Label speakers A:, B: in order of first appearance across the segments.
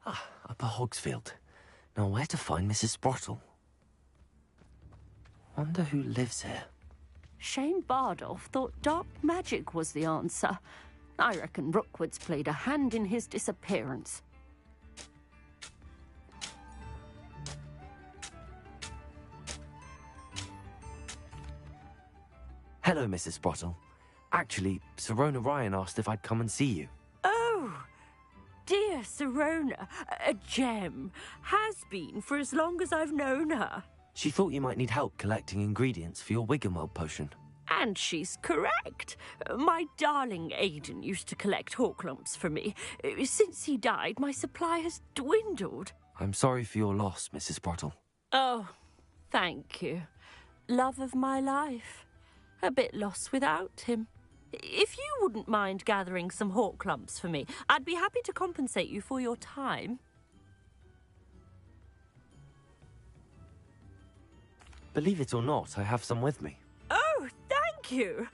A: Upper Hogsfield. Now where to find Mrs. Sprottle? Wonder who lives here.
B: Shane Bardolph thought dark magic was the answer. I reckon Rookwood's played a hand in his disappearance.
A: Hello, Mrs. Sprottle. Actually, Sirona Ryan asked if I'd come and see you.
B: Oh, dear Sirona, a gem. Has been for as long as I've known her.
A: She thought you might need help collecting ingredients for your Wiggenweld potion.
B: And she's correct. My darling Aidan used to collect Horklumps for me. Since he died, my supply has dwindled.
A: I'm sorry for your loss, Mrs. Sprottle.
B: Oh, thank you. Love of my life. A bit lost without him. If you wouldn't mind gathering some Horklumps for me, I'd be happy to compensate you for your time.
A: Believe it or not, I have some with me.
B: Oh, thank you.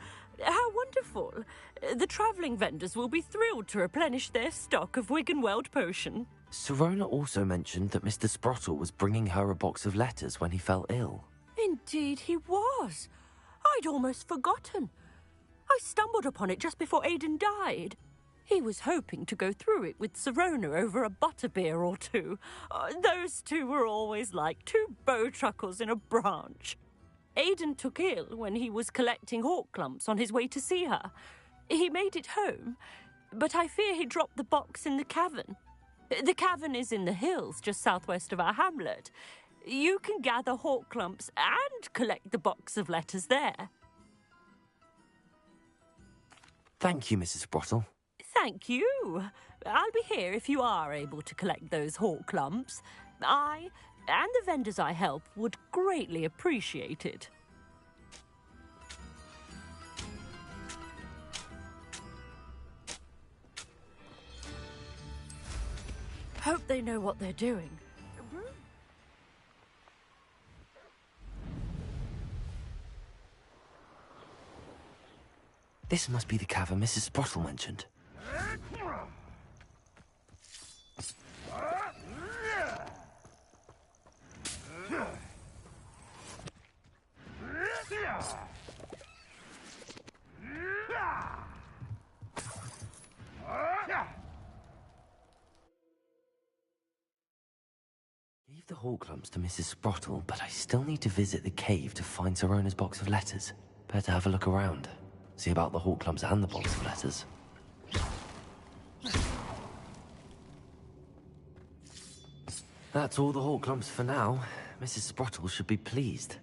B: How wonderful. The travelling vendors will be thrilled to replenish their stock of Wiggenweld potion.
A: Sirona also mentioned that Mr. Sprottle was bringing her a box of letters when he fell ill.
B: Indeed he was. I'd almost forgotten. I stumbled upon it just before Aidan died. He was hoping to go through it with Sirona over a butterbeer or two. Those two were always like two bowtruckles in a branch. Aidan took ill when he was collecting Horklumps on his way to see her. He made it home, but I fear he dropped the box in the cavern. The cavern is in the hills just southwest of our hamlet. You can gather Horklumps and collect the box of letters there.
A: Thank you, Mrs. Sprottle.
B: Thank you. I'll be here if you are able to collect those Horklumps. I and the vendors I help would greatly appreciate it. Hope they know what they're doing.
A: This must be the cavern Mrs. Sprottle mentioned. Leave the Horklumps to Mrs. Sprottle, but I still need to visit the cave to find Sirona's box of letters. Better have a look around. See about the Horklumps and the box of letters. That's all the Horklumps for now. Mrs. Sprottle should be pleased.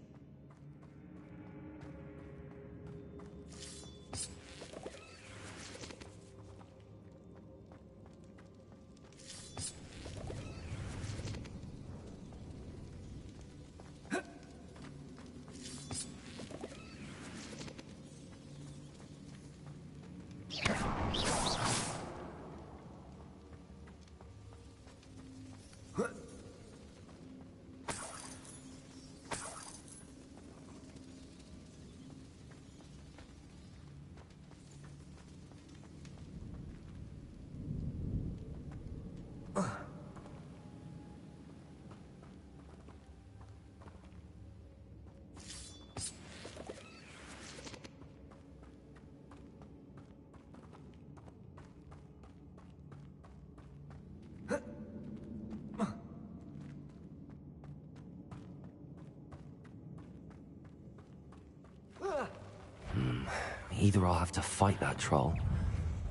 A: Either I'll have to fight that troll,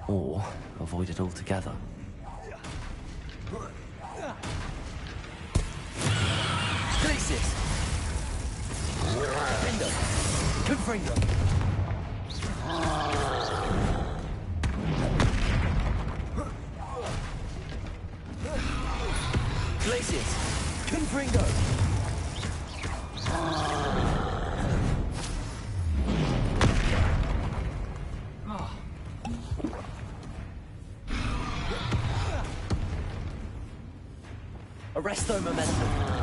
A: or avoid it altogether.
C: Glacis! Defender! Confringo! Glacis! Confringo! Arresto momentum.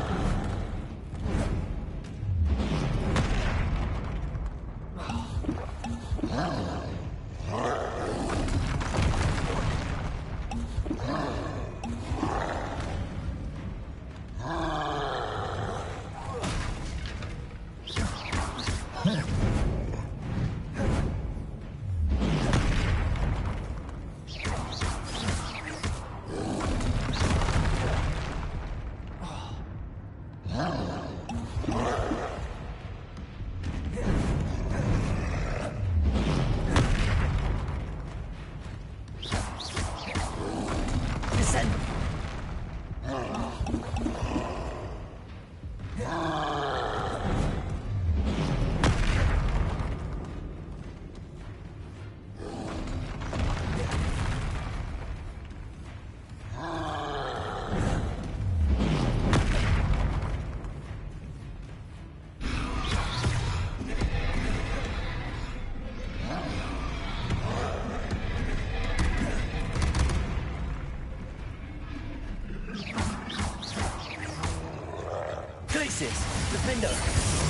C: Glacius! Defendo!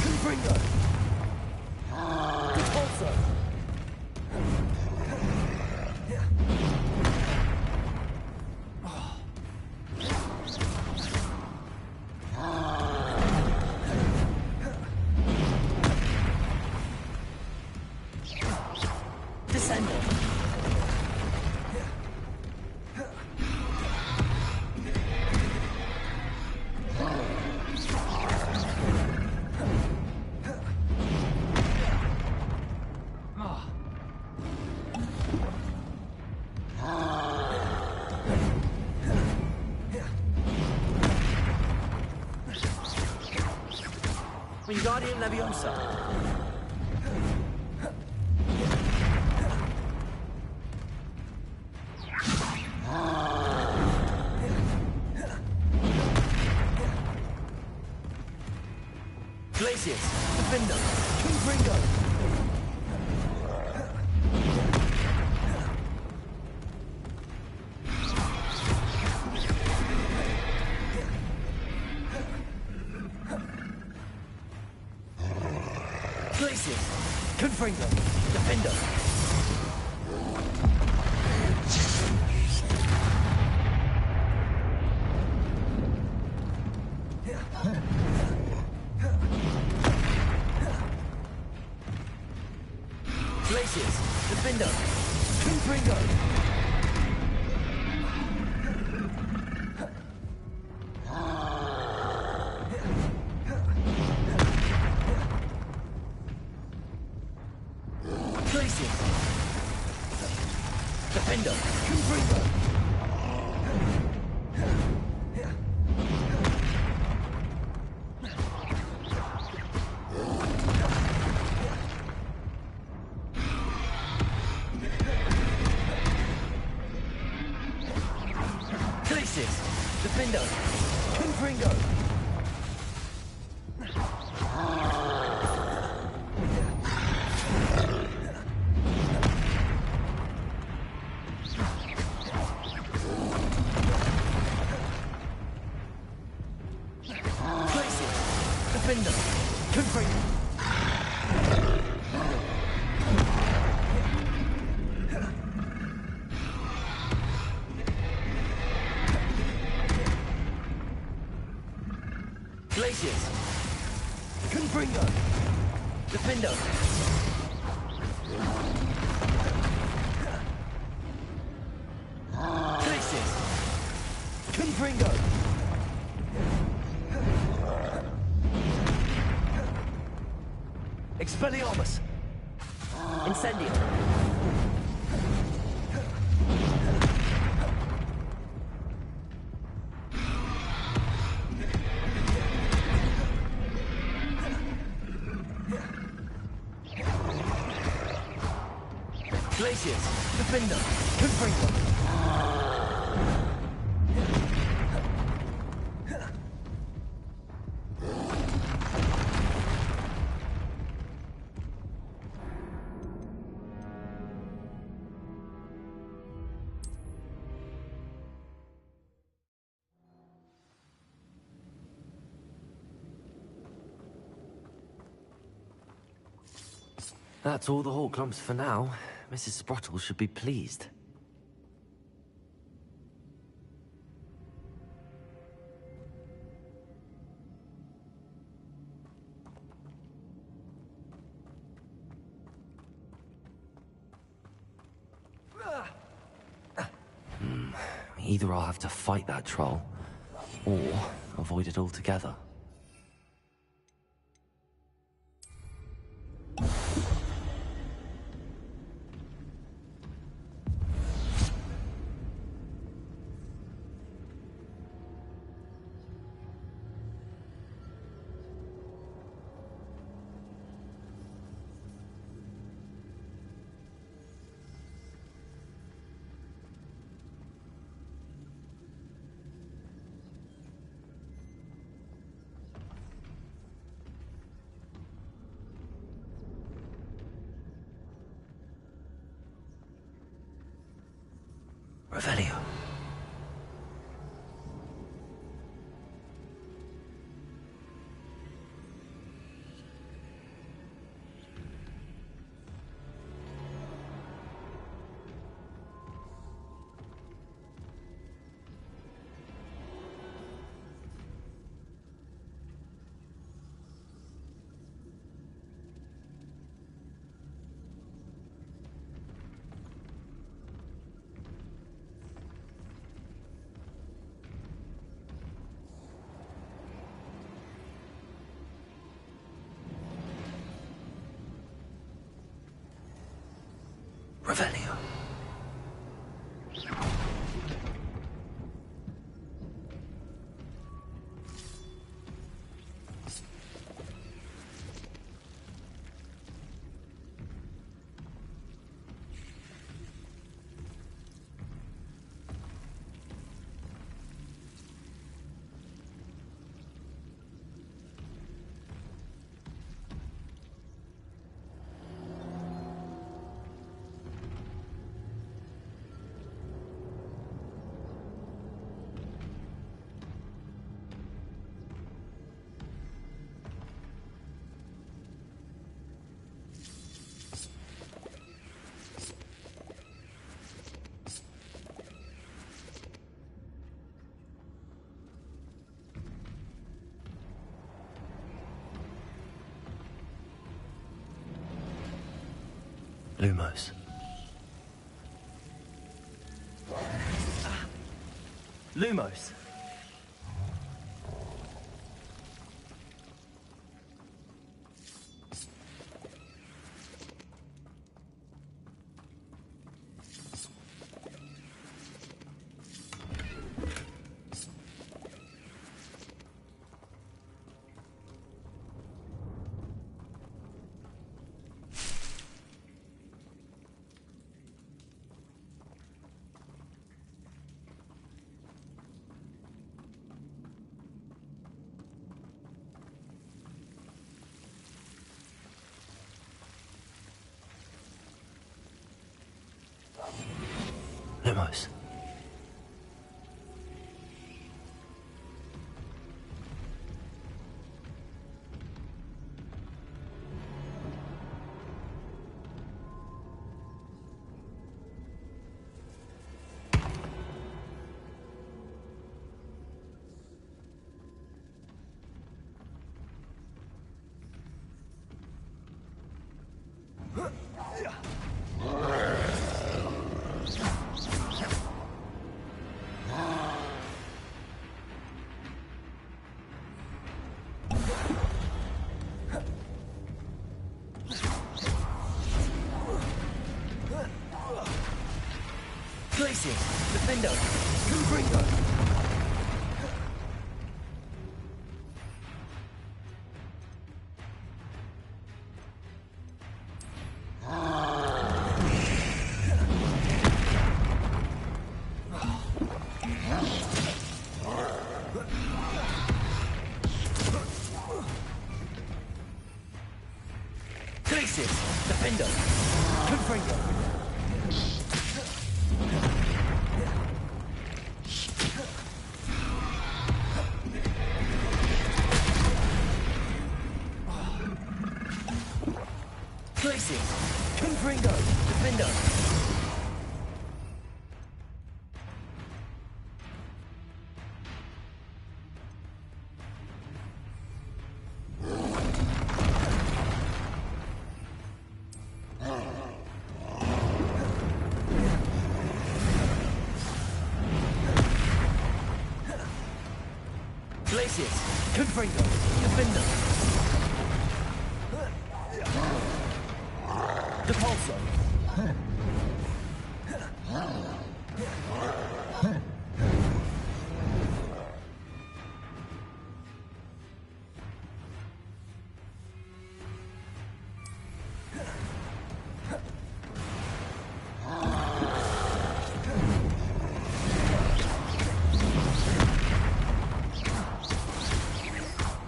C: Confringo! Repulso! Descendo! Wingardium Leviosa! Glacius! Defendo! Confringo! Glacius! Confringo! Defendo! Glacius! Defendo! Confringo! Glacius! Defendo! Confringo! Glacius! Defendo! Confringo! Glacius! Defendo! Confringo! Glacius! Confringo! Defendo! Glacius! Confringo! Expelliarmus! Incendio! Glacius! Defendo! Confringo!
A: That's all the Horcrux for now. Mrs. Sprottle should be pleased. Either I'll have to fight that troll, or avoid it altogether. Revelio. Revelio. Lumos.
C: Lumos.
A: Lumos.
C: Glacius, Defendo, Confringo. Glacius, Defendo, Confringo. Glacius, Confringo, Defendo. Glacius, Confringo, Defendo. Depulso.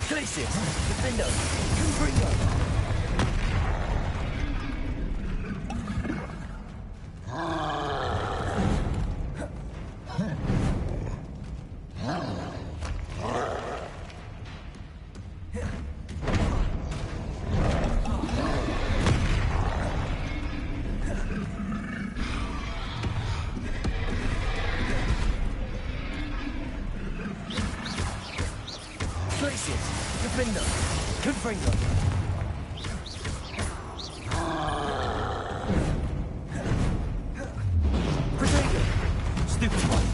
C: Glacius, Defendo, Confringo. Glacius, Defendo, Confringo. Protego, Stupid One.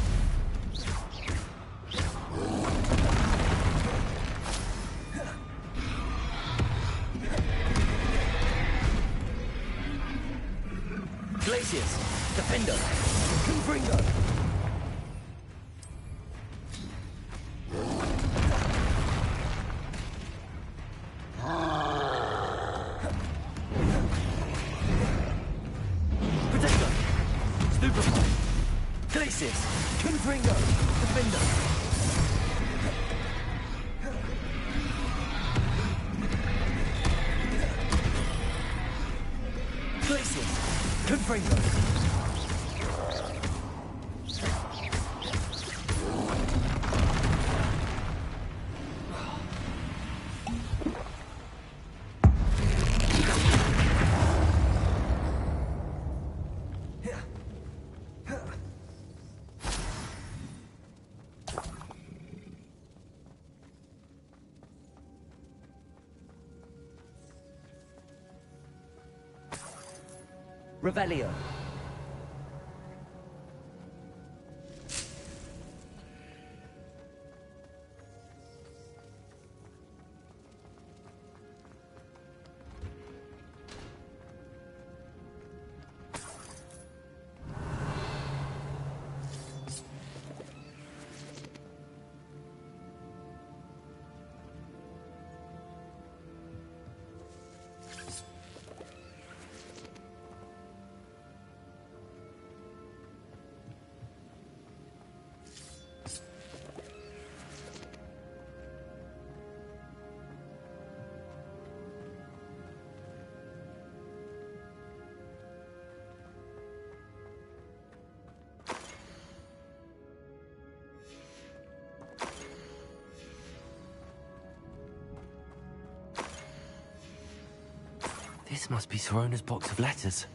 C: Glacius, Defender! Confringo! Protector! Stupefy! Glacius! Confringo! Defender! Glacius! Confringo! Revelio.
A: This must be Sorona's box of letters.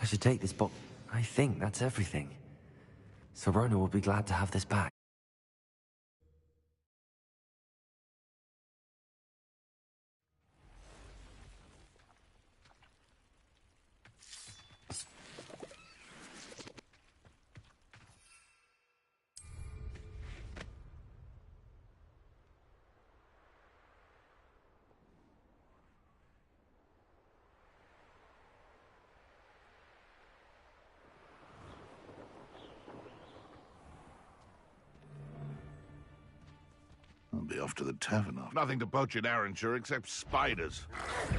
A: I should take this box. I think that's everything. Sorona will be glad to have this back.
D: I'll be off to the tavern after. Nothing to poach in Arrowshire except spiders.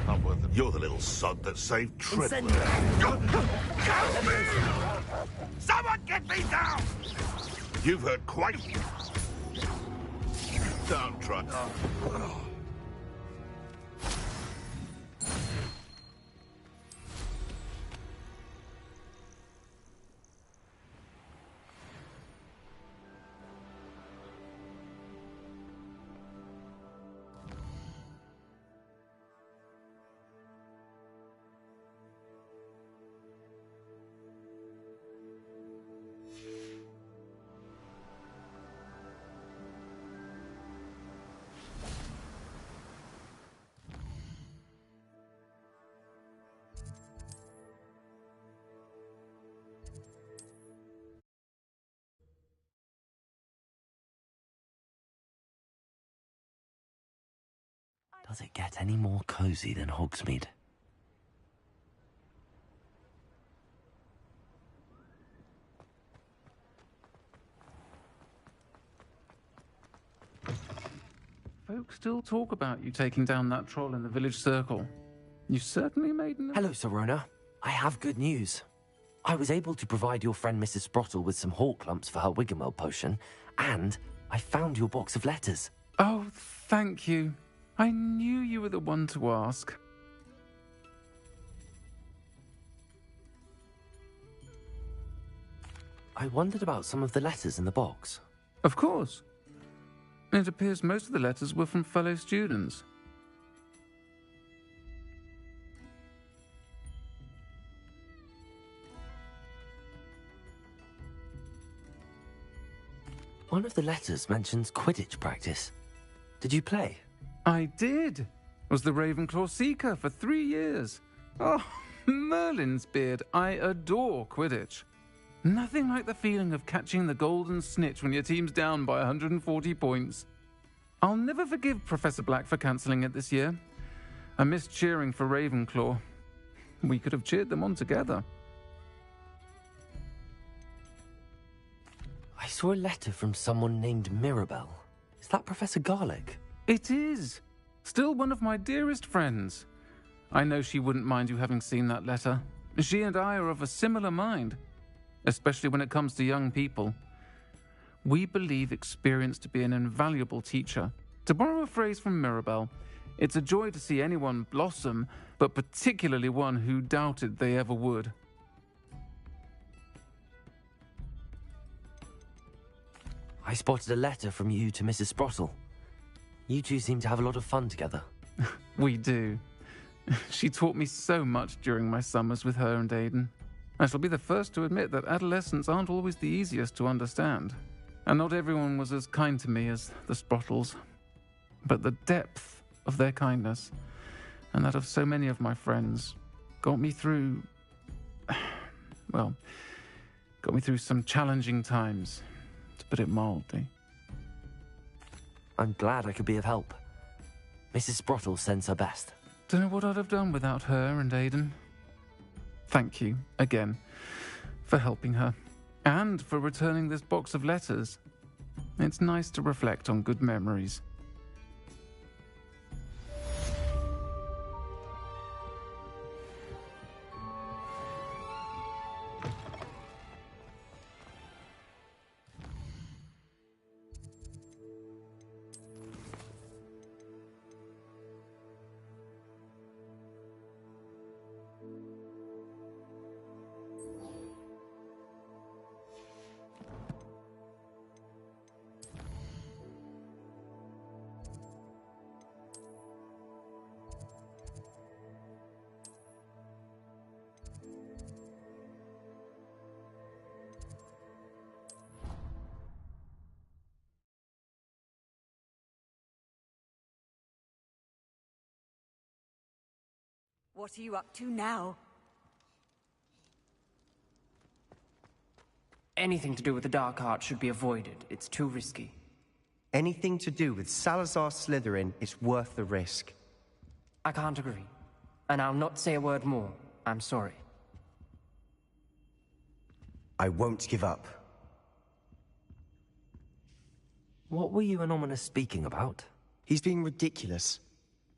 D: Not worth it. You're the little sod that saved Treadwell. Someone get me down! You've heard quite... Don't try.
A: Does it get any more cozy than Hogsmeade?
E: Folks still talk about you taking down that troll in the village circle. You certainly made an...
A: Hello, Sorona. I have good news. I was able to provide your friend Mrs. Sprottle with some hawk lumps for her Wiggenweld potion, and I found your box of letters.
E: Oh, thank you. I knew you were the one to ask.
A: I wondered about some of the letters in the box.
E: Of course. It appears most of the letters were from fellow students.
A: One of the letters mentions Quidditch practice. Did you play?
E: I did. Was the Ravenclaw Seeker for 3 years. Oh, Merlin's beard. I adore Quidditch. Nothing like the feeling of catching the golden snitch when your team's down by 140 points. I'll never forgive Professor Black for cancelling it this year. I missed cheering for Ravenclaw. We could have cheered them on together.
A: I saw a letter from someone named Mirabelle. Is that Professor Garlick?
E: It is. Still one of my dearest friends. I know she wouldn't mind you having seen that letter. She and I are of a similar mind, especially when it comes to young people. We believe experience to be an invaluable teacher. To borrow a phrase from Mirabelle, it's a joy to see anyone blossom, but particularly one who doubted they ever would.
A: I spotted a letter from you to Mrs. Sprottle. You two seem to have a lot of fun together.
E: We do. She taught me so much during my summers with her and Aidan. I shall be the first to admit that adolescents aren't always the easiest to understand. And not everyone was as kind to me as the Sprottles. But the depth of their kindness, and that of so many of my friends, got me through... well, got me through some challenging times, to put it mildly.
A: I'm glad I could be of help. Mrs. Sprottle sends her best.
E: Don't know what I'd have done without her and Aidan. Thank you, again, for helping her, and for returning this box of letters. It's nice to reflect on good memories.
F: What are you up to now?
G: Anything to do with the dark art should be avoided. It's too risky.
C: Anything to do with Salazar Slytherin is worth the risk.
G: I can't agree. And I'll not say a word more. I'm sorry.
C: I won't give up.
A: What were you and Ominous speaking about?
C: He's being ridiculous.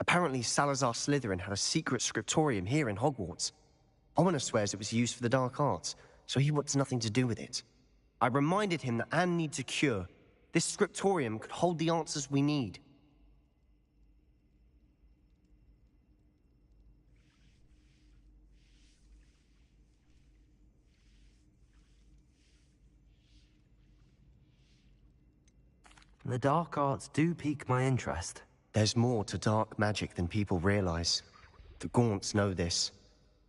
C: Apparently Salazar Slytherin had a secret scriptorium here in Hogwarts. Ominous swears it was used for the dark arts, so he wants nothing to do with it. I reminded him that Anne needs a cure. This scriptorium could hold the answers we need.
A: The dark arts do pique my interest.
C: There's more to dark magic than people realize. The Gaunts know this.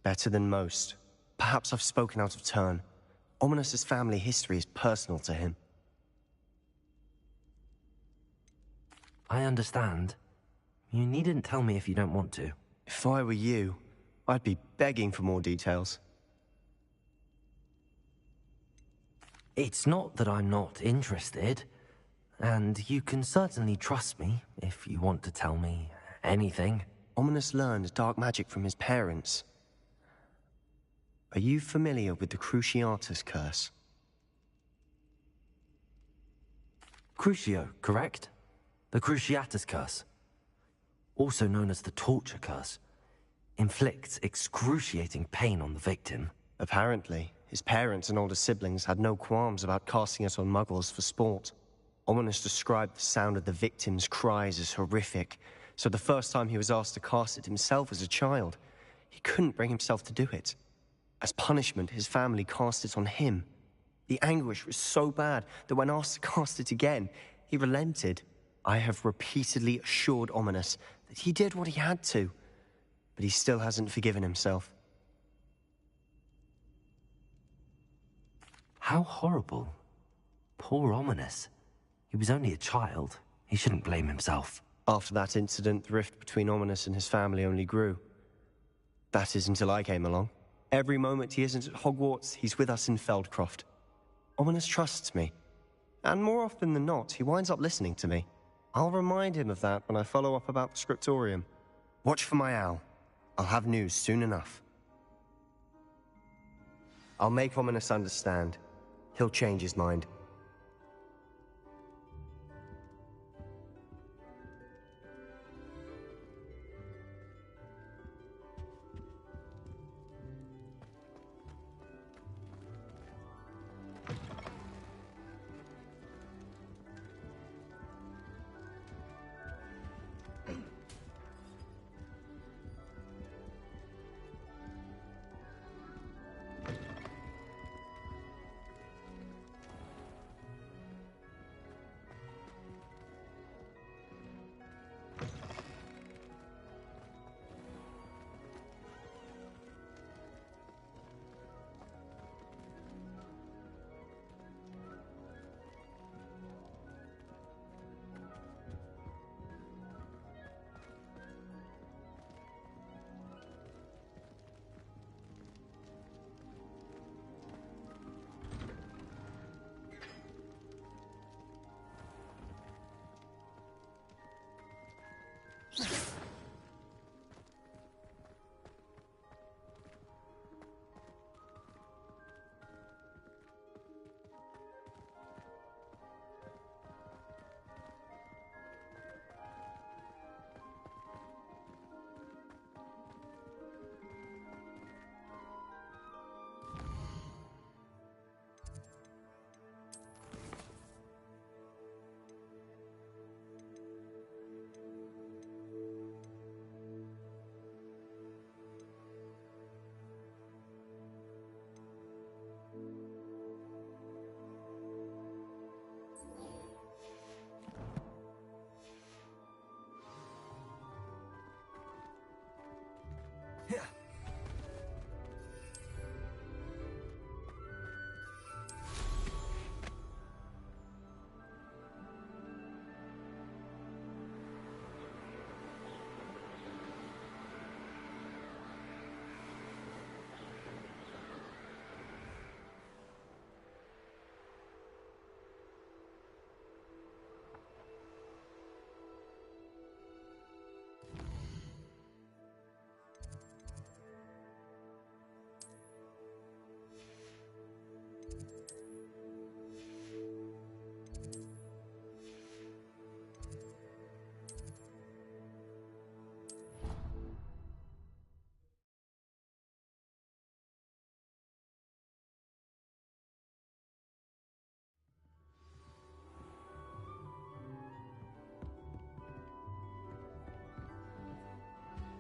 C: Better than most. Perhaps I've spoken out of turn. Ominous's family history is personal to him.
A: I understand. You needn't tell me if you don't want to.
C: If I were you, I'd be begging for more details.
A: It's not that I'm not interested. And you can certainly trust me if you want to tell me anything.
C: Ominous learned dark magic from his parents. Are you familiar with the Cruciatus Curse?
A: Crucio, correct? The Cruciatus Curse. Also known as the Torture Curse. Inflicts excruciating pain on the victim.
C: Apparently, his parents and older siblings had no qualms about casting it on muggles for sport. Ominous described the sound of the victim's cries as horrific, so the first time he was asked to cast it himself as a child, he couldn't bring himself to do it. As punishment, his family cast it on him. The anguish was so bad that when asked to cast it again, he relented. I have repeatedly assured Ominous that he did what he had to, but he still hasn't forgiven himself.
A: How horrible. Poor Ominous. He was only a child. He shouldn't blame himself.
C: After that incident, the rift between Ominous and his family only grew. That is until I came along. Every moment he isn't at Hogwarts, he's with us in Feldcroft. Ominous trusts me. And more often than not, he winds up listening to me. I'll remind him of that when I follow up about the scriptorium. Watch for my owl. I'll have news soon enough. I'll make Ominous understand. He'll change his mind.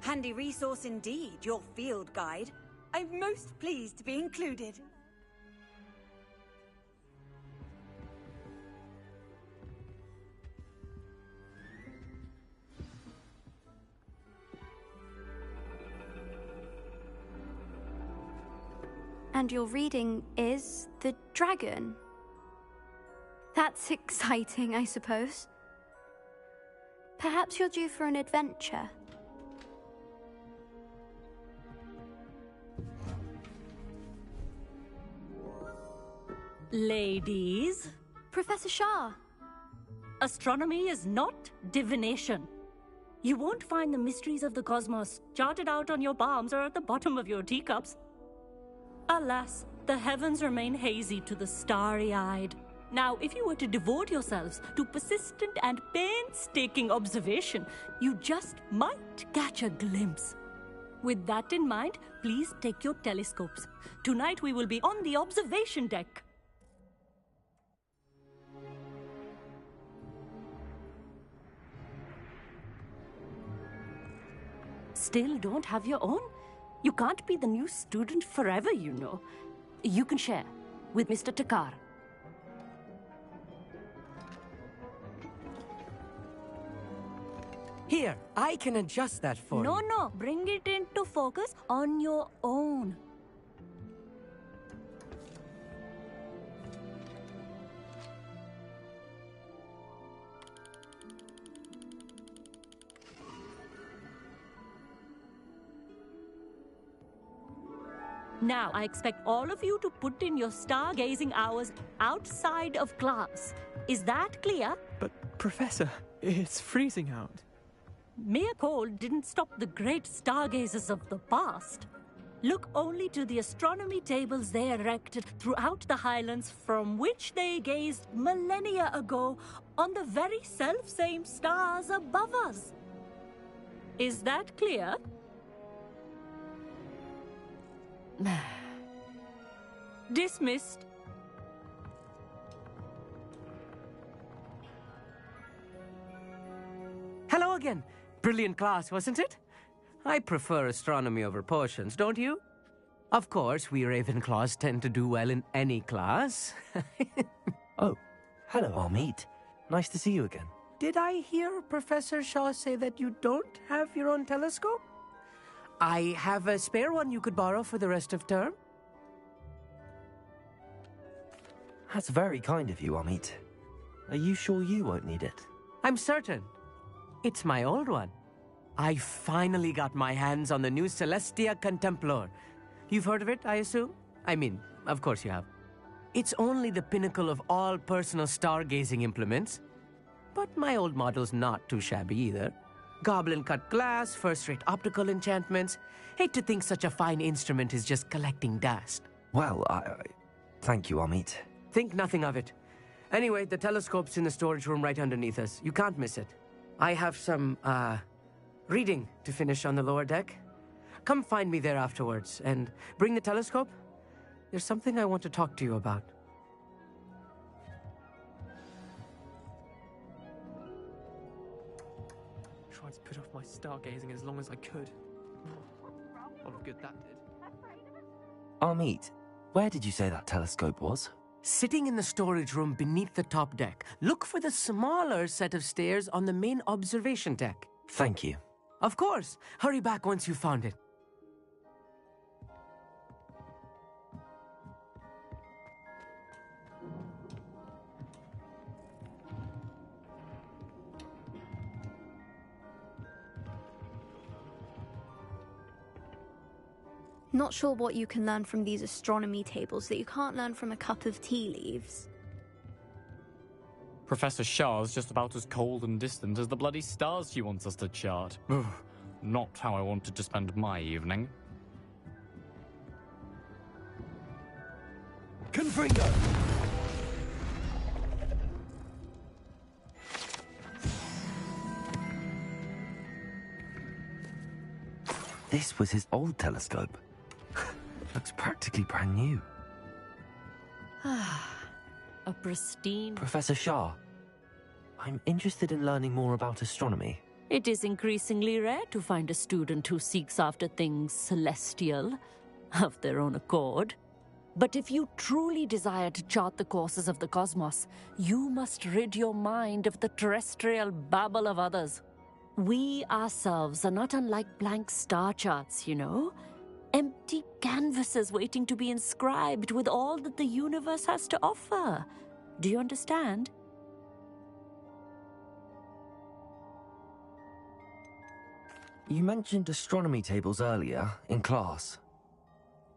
F: Handy resource indeed, your field guide. I'm most pleased to be included.
H: And your reading is the dragon. That's exciting, I suppose. Perhaps you're due for an adventure.
B: Ladies,
H: Professor Shah.
B: astronomy is not divination. You won't find the mysteries of the cosmos charted out on your palms or at the bottom of your teacups. Alas, the heavens remain hazy to the starry-eyed. Now, if you were to devote yourselves to persistent and painstaking observation, you just might catch a glimpse. With that in mind, please take your telescopes. Tonight we will be on the observation deck. Still don't have your own? You can't be the new student forever, you know. You can share with Mr. Takar.
I: Here, I can adjust that for you.
B: No, bring it into focus on your own. Now, I expect all of you to put in your stargazing hours outside of class. Is that clear?
J: But, Professor, it's freezing out.
B: Mere cold didn't stop the great stargazers of the past. Look only to the astronomy tables they erected throughout the highlands from which they gazed millennia ago on the very self-same stars above us. Is that clear? Dismissed.
I: Hello again. Brilliant class, wasn't it? I prefer astronomy over potions, don't you? Of course, we Ravenclaws tend to do well in any class.
A: Oh, hello, Amit. Nice to see you again.
I: Did I hear Professor Shaw say that you don't have your own telescope? I have a spare one you could borrow for the rest of term.
A: That's very kind of you, Amit. Are you sure you won't need it?
I: I'm certain. It's my old one. I finally got my hands on the new Celestia Contemplor. You've heard of it, I assume? I mean, of course you have. It's only the pinnacle of all personal stargazing implements. But my old model's not too shabby either. Goblin-cut glass, first-rate optical enchantments. Hate to think such a fine instrument is just collecting dust.
A: Well, thank you, Amit.
I: Think nothing of it. Anyway, the telescope's in the storage room right underneath us. You can't miss it. I have some, reading to finish on the lower deck. Come find me there afterwards, and bring the telescope. There's something I want to talk to you about.
J: Tried to put off my stargazing as long as I could. A lot of good that did.
A: Amit, where did you say that telescope was?
I: Sitting in the storage room beneath the top deck. Look for the smaller set of stairs on the main observation deck.
A: Thank you.
I: Of course. Hurry back once you've found it.
H: Not sure what you can learn from these astronomy tables that you can't learn from a cup of tea leaves.
K: Professor Shah's just about as cold and distant as the bloody stars she wants us to chart. Ugh, not how I wanted to spend my evening.
A: Confringo! This was his old telescope. Looks practically brand new.
B: A pristine...
A: Professor Shah, I'm interested in learning more about astronomy.
B: It is increasingly rare to find a student who seeks after things celestial, of their own accord. But if you truly desire to chart the courses of the cosmos, you must rid your mind of the terrestrial babble of others. We ourselves are not unlike blank star charts, you know? Empty canvases waiting to be inscribed with all that the universe has to offer. Do you understand?
A: You mentioned astronomy tables earlier, in class.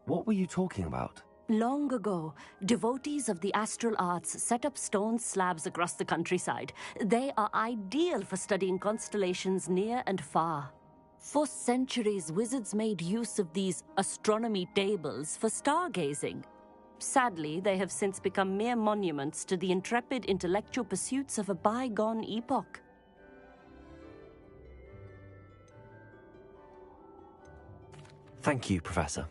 A: What were you talking about?
B: Long ago, devotees of the astral arts set up stone slabs across the countryside. They are ideal for studying constellations near and far. For centuries, wizards made use of these astronomy tables for stargazing. Sadly, they have since become mere monuments to the intrepid intellectual pursuits of a bygone epoch.
A: Thank you, Professor.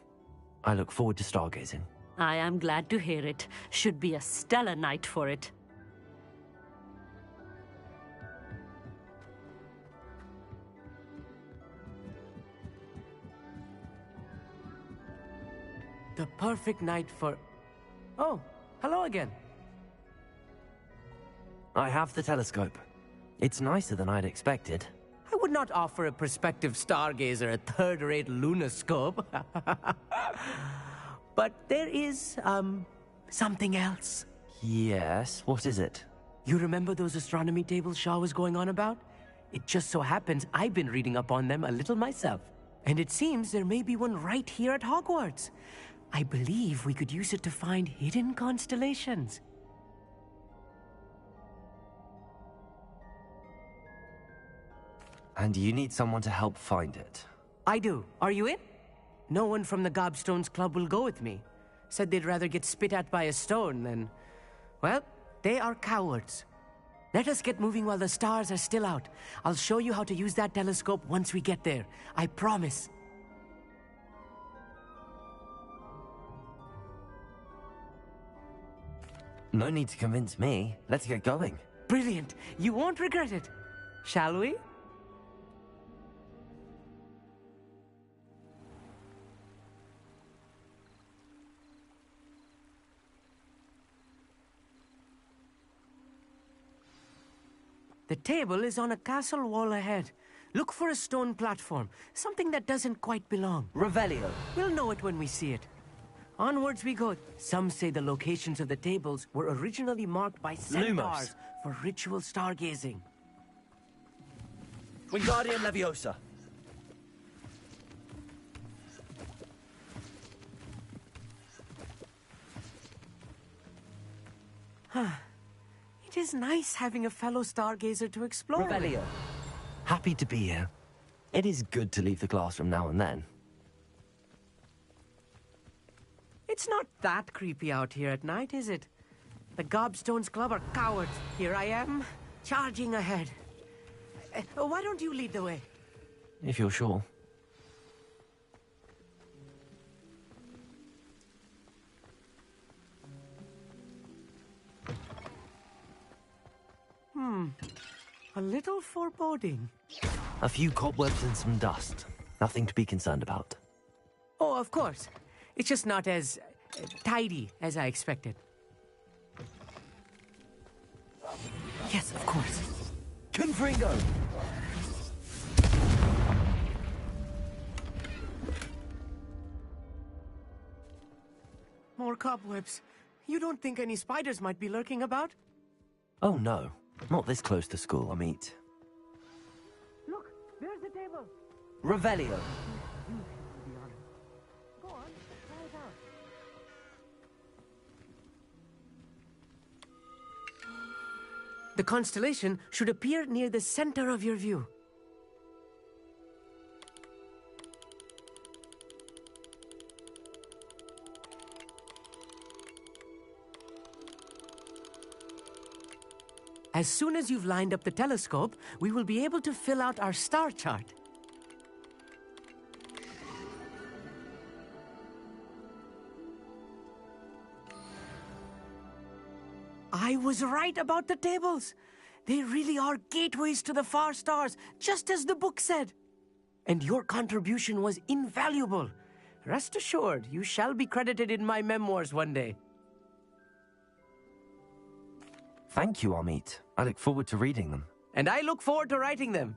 A: I look forward to stargazing.
B: I am glad to hear it. Should be a stellar night for it.
I: The perfect night for... Oh, hello again.
A: I have the telescope. It's nicer than I'd expected.
I: I would not offer a prospective stargazer a third-rate lunoscope. But there is, something else.
A: Yes, what is it?
I: You remember those astronomy tables Shaw was going on about? It just so happens I've been reading up on them a little myself. And it seems there may be one right here at Hogwarts. I believe we could use it to find hidden constellations.
A: And you need someone to help find it.
I: I do. Are you in? No one from the Gobstones Club will go with me. Said they'd rather get spit at by a stone than... Well, they are cowards. Let us get moving while the stars are still out. I'll show you how to use that telescope once we get there. I promise.
A: No need to convince me. Let's get going.
I: Brilliant. You won't regret it. Shall we? The table is on a castle wall ahead. Look for a stone platform, something that doesn't quite belong.
A: Revelio.
I: We'll know it when we see it. Onwards we go. Some say the locations of the tables were originally marked by centaurs for ritual stargazing.
A: Wingardium Leviosa.
I: It is nice having a fellow stargazer to explore with.
A: Revelio. Happy to be here. It is good to leave the classroom now and then.
I: It's not that creepy out here at night, is it? The Gobstones Club are cowards. Here I am, charging ahead. Why don't you lead the way?
A: If you're sure.
I: A little foreboding.
A: A few cobwebs and some dust. Nothing to be concerned about.
I: Oh, of course. It's just not as tidy as I expected. Yes, of course.
A: Confringo!
I: More cobwebs. You don't think any spiders might be lurking about?
A: Oh no, not this close to school, Amit.
I: Look, there's the table.
A: Revelio.
I: Go on, try it out. The constellation should appear near the center of your view. As soon as you've lined up the telescope, we will be able to fill out our star chart. I was right about the tables. They really are gateways to the far stars, just as the book said. And your contribution was invaluable. Rest assured, you shall be credited in my memoirs one day.
A: Thank you, Amit. I look forward to reading them.
I: And I look forward to writing them.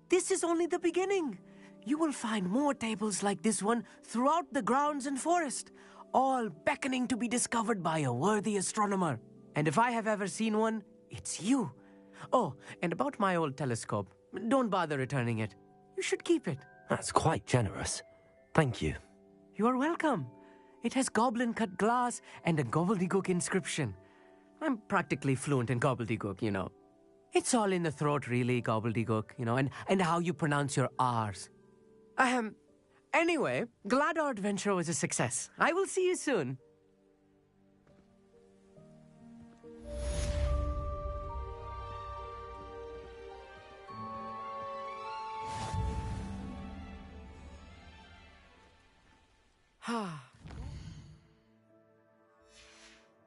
I: This is only the beginning. You will find more tables like this one throughout the grounds and forest, all beckoning to be discovered by a worthy astronomer. And if I have ever seen one, it's you. Oh, and about my old telescope, don't bother returning it. You should keep it.
A: That's quite generous. Thank you.
I: You are welcome. It has goblin-cut glass and a gobbledygook inscription. I'm practically fluent in gobbledygook, you know. It's all in the throat, really, gobbledygook, you know, and how you pronounce your R's. Anyway, glad our adventure was a success. I will see you soon.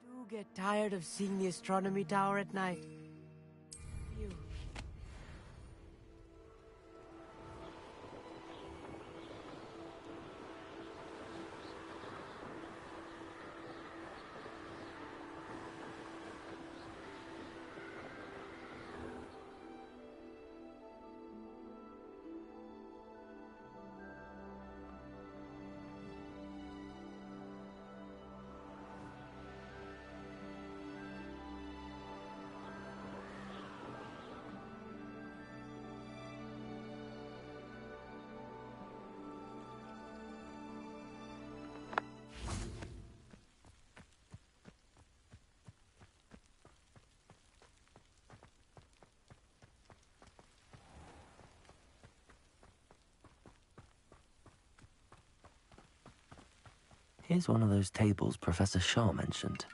I: Do get tired of seeing the astronomy tower at night. Phew.
A: Here's one of those tables Professor Shah mentioned.